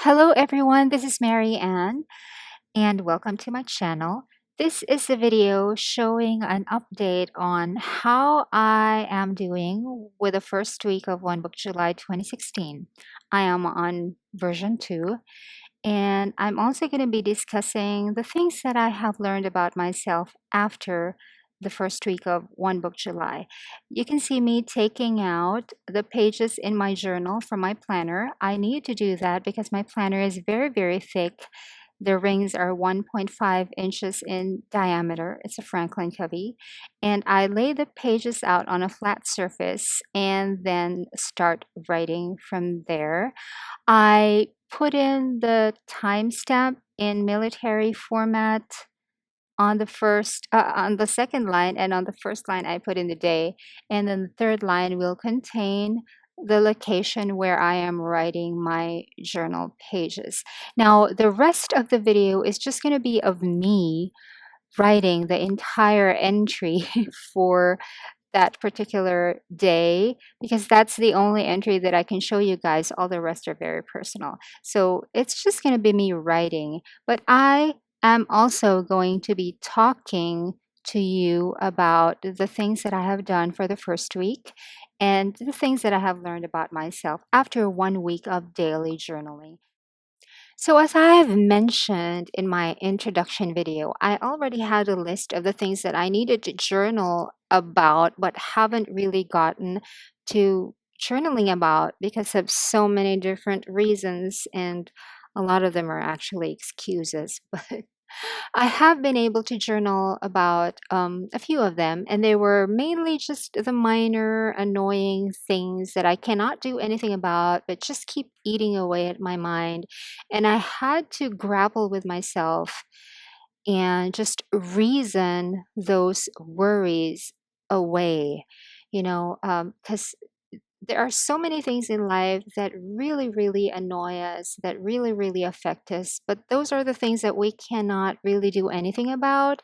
Hello everyone, this is Mary Ann and welcome to my channel. This is a video showing an update on how I am doing with the first week of One Book July 2016. I am on version 2 and I'm also going to be discussing the things that I have learned about myself after the first week of One Book July. You can see me taking out the pages in my journal from my planner. I need to do that because my planner is very, very thick. The rings are 1.5 inches in diameter. It's a Franklin Covey. And I lay the pages out on a flat surface and then start writing from there. I put in the timestamp in military format on on the second line, and on the first line I put in the day, and then the third line will contain the location where I am writing my journal pages. Now, the rest of the video is just going to be of me writing the entire entry for that particular day because that's the only entry that I can show you guys. All the rest are very personal. So it's just going to be me writing. But I am also going to be talking to you about the things that I have done for the first week and the things that I have learned about myself after 1 week of daily journaling. So, as I have mentioned in my introduction video, I already had a list of the things that I needed to journal about, but haven't really gotten to journaling about because of so many different reasons, and a lot of them are actually excuses. But I have been able to journal about a few of them, and they were mainly just the minor, annoying things that I cannot do anything about, but just keep eating away at my mind. And I had to grapple with myself and just reason those worries away, because there are so many things in life that really, really annoy us, that really, really affect us. But those are the things that we cannot really do anything about.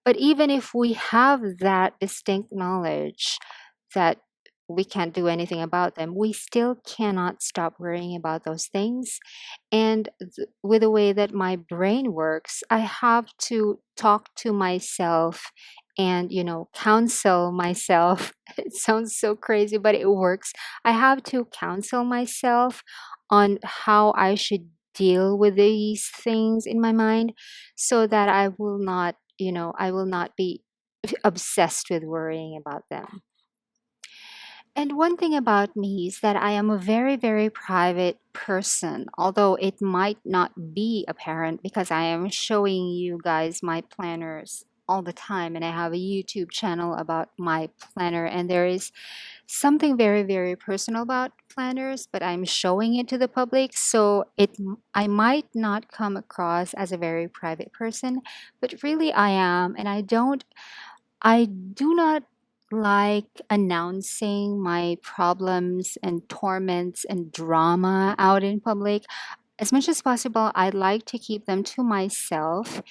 But even if we have that distinct knowledge that we can't do anything about them, we still cannot stop worrying about those things. And with the way that my brain works, I have to talk to myself and, counsel myself. It sounds so crazy, but it works. I have to counsel myself on how I should deal with these things in my mind so that I will not be obsessed with worrying about them. And one thing about me is that I am a very, very private person, although it might not be apparent because I am showing you guys my planners all the time. And I have a YouTube channel about my planner, and there is something very, very personal about planners, but I'm showing it to the public. So I might not come across as a very private person, but really I am. And I do not like announcing my problems and torments and drama out in public. As much as possible, I like to keep them to myself.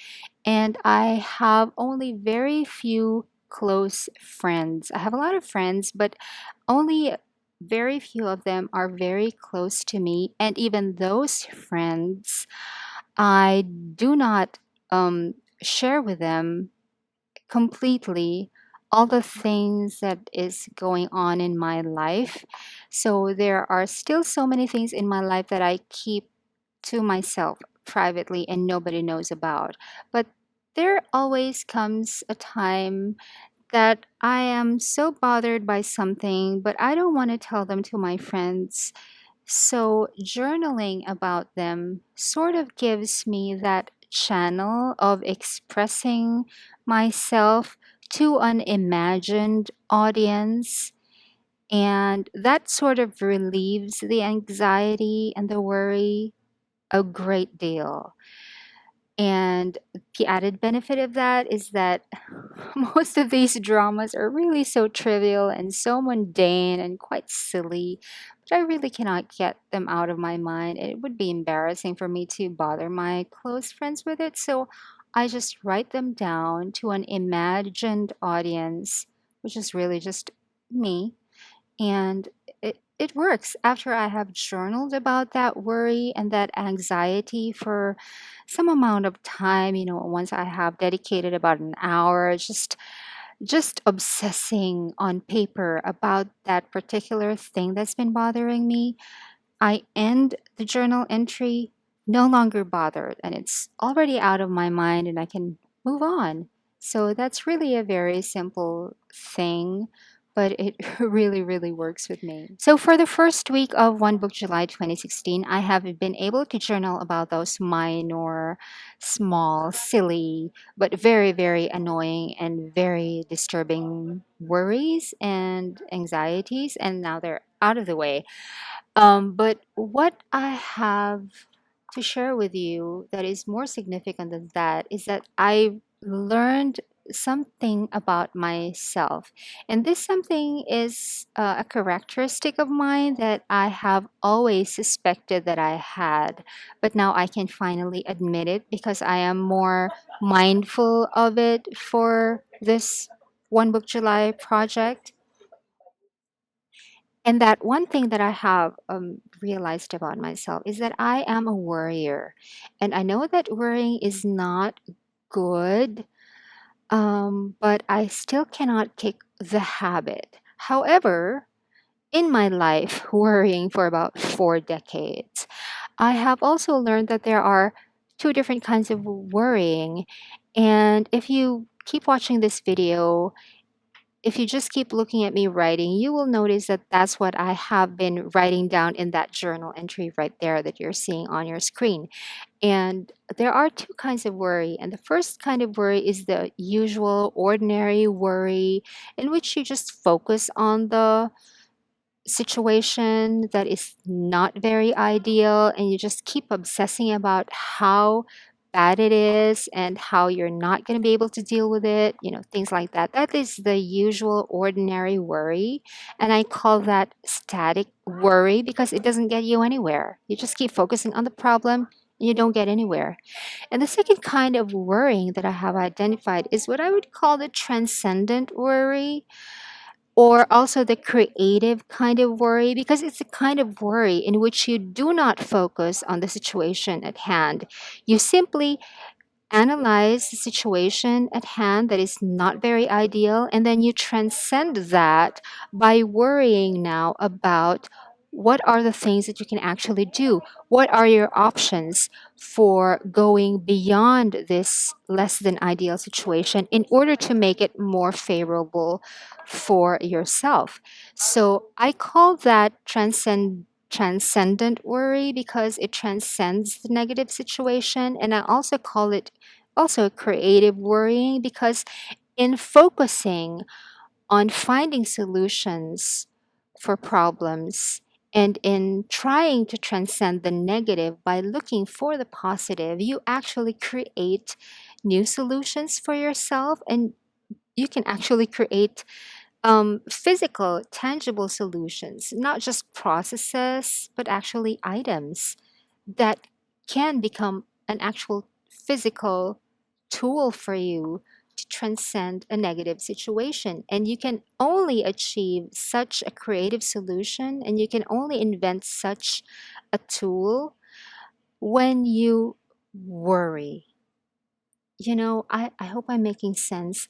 And I have only very few close friends. I have a lot of friends, but only very few of them are very close to me. And even those friends, I do not share with them completely all the things that is going on in my life. So there are still so many things in my life that I keep to myself privately and nobody knows about. But there always comes a time that I am so bothered by something, but I don't want to tell them to my friends. So, journaling about them sort of gives me that channel of expressing myself to an imagined audience. And that sort of relieves the anxiety and the worry a great deal. And the added benefit of that is that most of these dramas are really so trivial and so mundane and quite silly, but I really cannot get them out of my mind. It would be embarrassing for me to bother my close friends with it, so I just write them down to an imagined audience, which is really just me. And it works. After I have journaled about that worry and that anxiety for some amount of time, once I have dedicated about an hour, just obsessing on paper about that particular thing that's been bothering me, I end the journal entry no longer bothered, and it's already out of my mind and I can move on. So that's really a very simple thing, but it really, really works with me. So for the first week of One Book July 2016, I have been able to journal about those minor, small, silly, but very, very annoying and very disturbing worries and anxieties, and now they're out of the way. But what I have to share with you that is more significant than that is that I learned something about myself. And this something is a characteristic of mine that I have always suspected that I had. But now I can finally admit it because I am more mindful of it for this One Book July project. And that one thing that I have realized about myself is that I am a worrier. And I know that worrying is not good, but I still cannot kick the habit. However, in my life, worrying for about 4 decades, I have also learned that there are two different kinds of worrying. And if you keep watching this video, if you just keep looking at me writing, you will notice that that's what I have been writing down in that journal entry right there that you're seeing on your screen. And there are two kinds of worry. And the first kind of worry is the usual, ordinary worry in which you just focus on the situation that is not very ideal and you just keep obsessing about how bad it is and how you're not going to be able to deal with it, things like that. That is the usual ordinary worry, and I call that static worry because it doesn't get you anywhere. You just keep focusing on the problem and you don't get anywhere. And the second kind of worrying that I have identified is what I would call the transcendent worry, or also the creative kind of worry, because it's a kind of worry in which you do not focus on the situation at hand. You simply analyze the situation at hand that is not very ideal, and then you transcend that by worrying now about what are the things that you can actually do? What are your options for going beyond this less than ideal situation in order to make it more favorable for yourself? So I call that transcendent worry because it transcends the negative situation, and I also call it also creative worrying because in focusing on finding solutions for problems and in trying to transcend the negative by looking for the positive, you actually create new solutions for yourself, and you can actually create physical, tangible solutions, not just processes, but actually items that can become an actual physical tool for you to transcend a negative situation. And you can only achieve such a creative solution and you can only invent such a tool when you worry. I hope I'm making sense,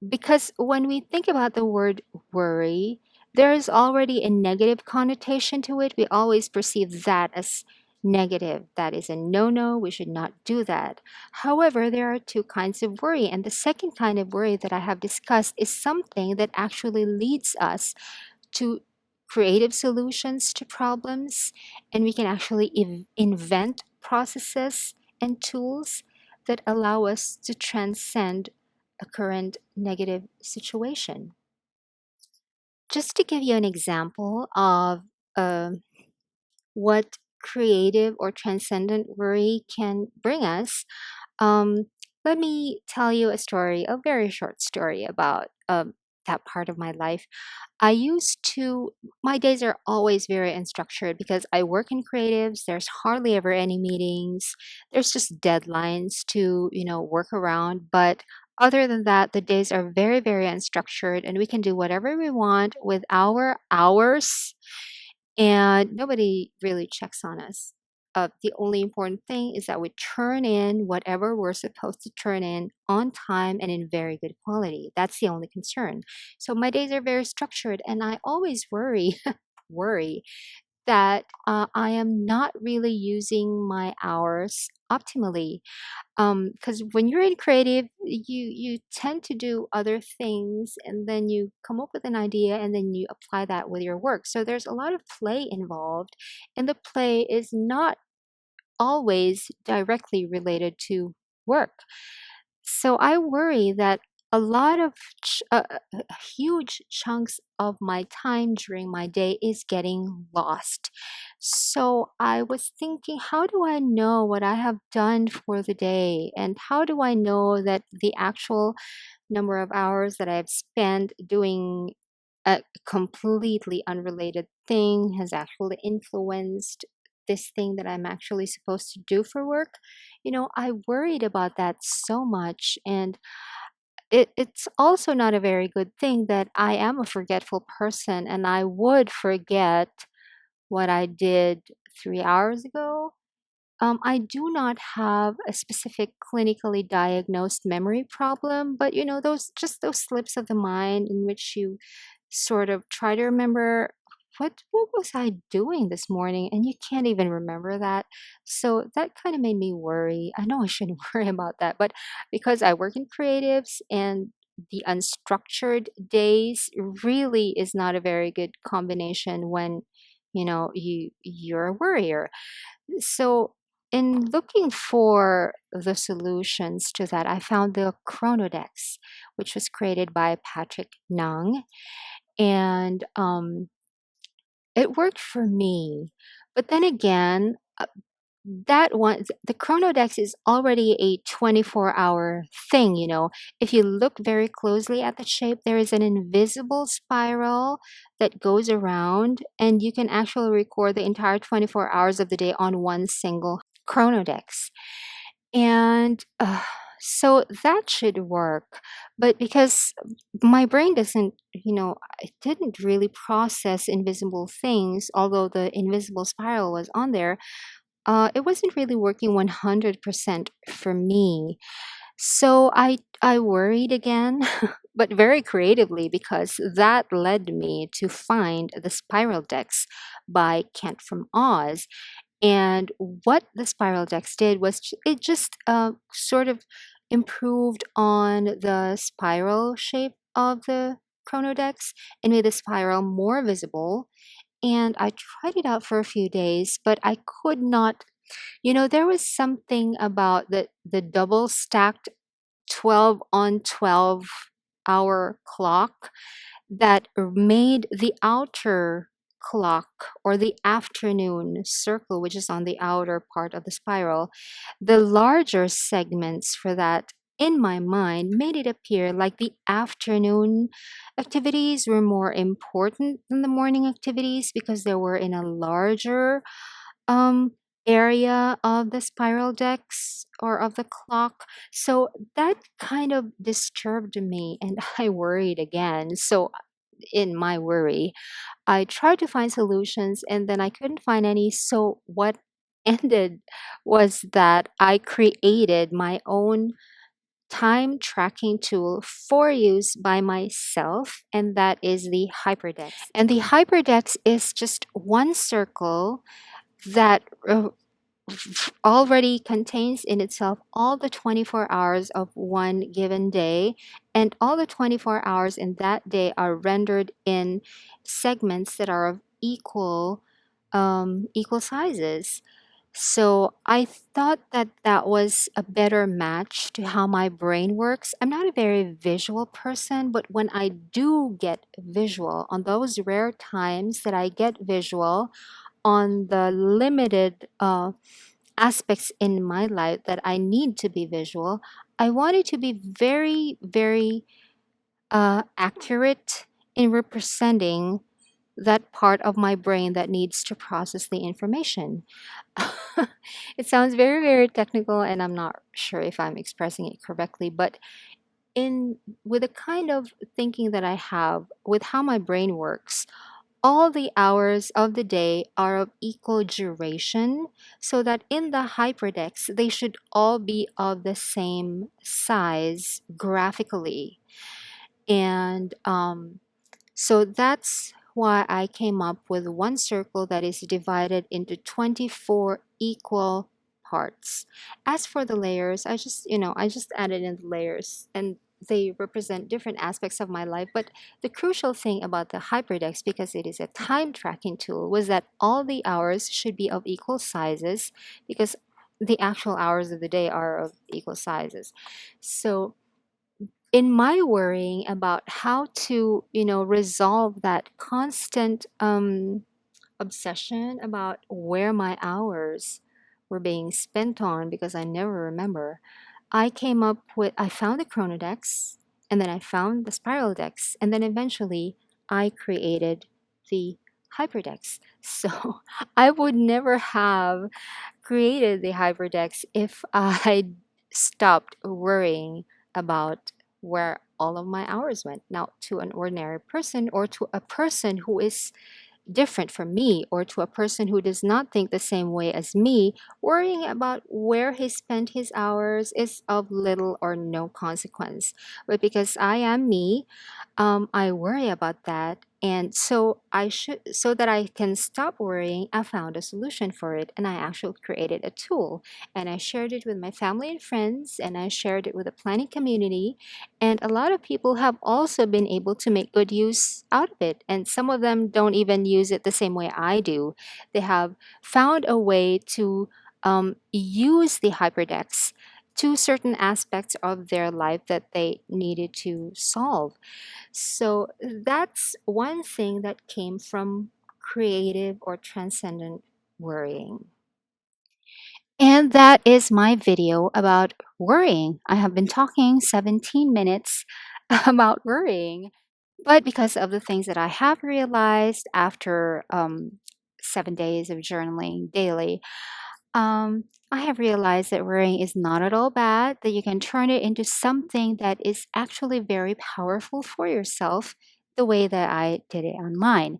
because when we think about the word worry, there is already a negative connotation to it. We always perceive that as negative. That is a no no. We should not do that. However, there are two kinds of worry. And the second kind of worry that I have discussed is something that actually leads us to creative solutions to problems. And we can actually invent processes and tools that allow us to transcend a current negative situation. Just to give you an example of uh, what creative or transcendent worry can bring us, um, let me tell you a story, a very short story about that part of my life. I used to, my days are always very unstructured because I work in creatives. There's hardly ever any meetings. There's just deadlines to, work around. But Other than that, the days are very, very unstructured, and we can do whatever we want with our hours, and nobody really checks on us. The only important thing is that we turn in whatever we're supposed to turn in on time and in very good quality. That's the only concern. So my days are very structured, and I always worry, worry that I am not really using my hours optimally. Because when you're in creative, you tend to do other things, and then you come up with an idea, and then you apply that with your work. So there's a lot of play involved, and the play is not always directly related to work. So I worry that a lot of huge chunks of my time during my day is getting lost. So I was thinking, how do I know what I have done for the day? And how do I know that the actual number of hours that I've spent doing a completely unrelated thing has actually influenced this thing that I'm actually supposed to do for work? I worried about that so much, and it's also not a very good thing that I am a forgetful person, and I would forget what I did 3 hours ago. I do not have a specific clinically diagnosed memory problem, but those slips of the mind in which you sort of try to remember what was I doing this morning, and you can't even remember that. So that kind of made me worry. I know I shouldn't worry about that, but because I work in creatives, and the unstructured days really is not a very good combination when you're a worrier. So, in looking for the solutions to that, I found the Chronodex, which was created by Patrick Nung, and it worked for me. But then again, that one, the Chronodex is already a 24-hour thing. If you look very closely at the shape, there is an invisible spiral that goes around, and you can actually record the entire 24 hours of the day on one single Chronodex. And so that should work. But because my brain doesn't, it didn't really process invisible things, although the invisible spiral was on there, it wasn't really working 100% for me. So I worried again, but very creatively, because that led me to find the Spiral Decks by Kent from Oz. And what the Spiral Decks did was it just sort of improved on the spiral shape of the Chronodex and made the spiral more visible. And I tried it out for a few days, but I could not. There was something about the double stacked 12 on 12-hour clock that made the outer clock, or the afternoon circle, which is on the outer part of the spiral, the larger segments for that, in my mind, made it appear like the afternoon activities were more important than the morning activities, because they were in a larger um, area of the spiral decks or of the clock. So that kind of disturbed me, and I worried again. So, in my worry, I tried to find solutions, and then I couldn't find any. So, what ended was that I created my own time tracking tool for use by myself, and that is the Hyperdex. And the Hyperdex is just one circle that already contains in itself all the 24 hours of one given day, and all the 24 hours in that day are rendered in segments that are of equal sizes. So I thought that that was a better match to how my brain works. I'm not a very visual person, but when I do get visual, on those rare times that I get visual, on the limited aspects in my life that I need to be visual, I want it to be very, very accurate in representing that part of my brain that needs to process the information. It sounds very, very technical, and I'm not sure if I'm expressing it correctly, but in with the kind of thinking that I have with how my brain works, all the hours of the day are of equal duration, so that in the hyperdex, they should all be of the same size graphically. And so that's why I came up with one circle that is divided into 24 equal parts. As for the layers, I just added in the layers, and they represent different aspects of my life. But the crucial thing about the Hyperdex, because it is a time tracking tool, was that all the hours should be of equal sizes, because the actual hours of the day are of equal sizes. So in my worrying about how to, resolve that constant obsession about where my hours were being spent on, because I never remember, I found the Chronodex, and then I found the Spiral Dex, and then eventually I created the Hyperdex. So I would never have created the Hyperdex if I stopped worrying about where all of my hours went. Now, to an ordinary person, or to a person who is different from me, or to a person who does not think the same way as me, worrying about where he spent his hours is of little or no consequence. But because I am me, I worry about that. And so that I can stop worrying, I found a solution for it. And I actually created a tool, and I shared it with my family and friends, and I shared it with the planning community. And a lot of people have also been able to make good use out of it. And some of them don't even use it the same way I do. They have found a way to use the Hyperdex to certain aspects of their life that they needed to solve. So that's one thing that came from creative or transcendent worrying. And that is my video about worrying. I have been talking 17 minutes about worrying, but because of the things that I have realized after 7 days of journaling daily, I have realized that worrying is not at all bad, that you can turn it into something that is actually very powerful for yourself, the way that I did it on mine.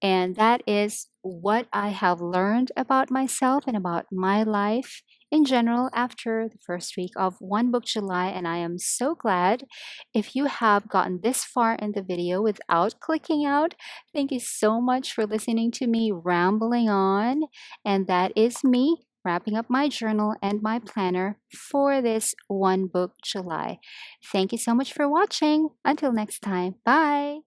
And that is what I have learned about myself and about my life in general after the first week of One Book July. And I am so glad if you have gotten this far in the video without clicking out. Thank you so much for listening to me rambling on. And that is me wrapping up my journal and my planner for this One Book July. Thank you so much for watching. Until next time, bye.